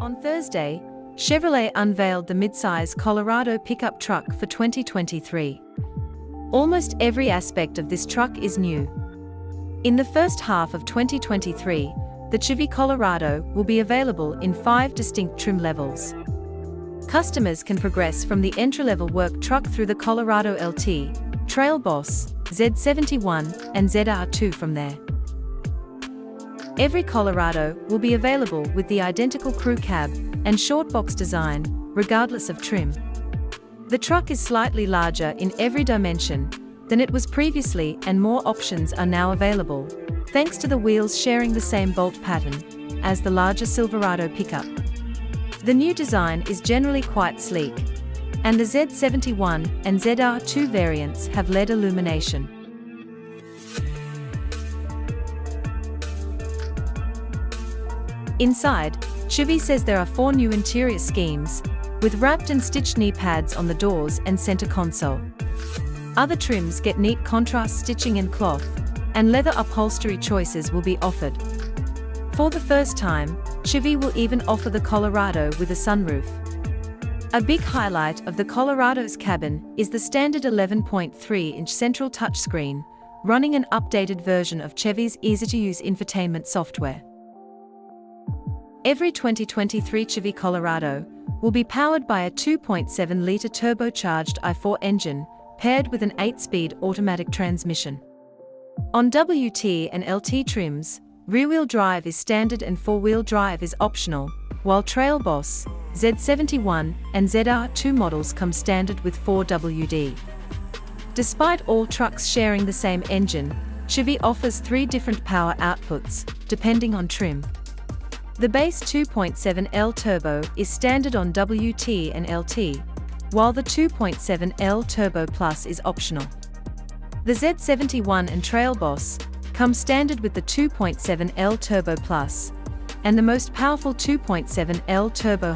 On Thursday, Chevrolet unveiled the midsize Colorado pickup truck for 2023. Almost every aspect of this truck is new. In the first half of 2023, the Chevy Colorado will be available in 5 distinct trim levels. Customers can progress from the entry-level work truck through the Colorado LT, Trail Boss, Z71, and ZR2 from there. Every Colorado will be available with the identical crew cab and short box design, regardless of trim. The truck is slightly larger in every dimension than it was previously, and more options are now available, thanks to the wheels sharing the same bolt pattern as the larger Silverado pickup. The new design is generally quite sleek, and the Z71 and ZR2 variants have LED illumination. Inside, Chevy says there are 4 new interior schemes, with wrapped and stitched knee pads on the doors and center console. Other trims get neat contrast stitching and cloth, and leather upholstery choices will be offered. For the first time, Chevy will even offer the Colorado with a sunroof. A big highlight of the Colorado's cabin is the standard 11.3-inch central touchscreen, running an updated version of Chevy's easy-to-use infotainment software. Every 2023 Chevy Colorado will be powered by a 2.7-liter turbocharged i4 engine, paired with an 8-speed automatic transmission. On WT and LT trims, rear-wheel drive is standard and 4-wheel drive is optional, while Trail Boss, Z71, and ZR2 models come standard with 4WD. Despite all trucks sharing the same engine, Chevy offers 3 different power outputs, depending on trim. The base 2.7L turbo is standard on WT and LT, while the 2.7L Turbo Plus is optional. The Z71 and Trail Boss come standard with the 2.7L Turbo Plus, and the most powerful 2.7L Turbo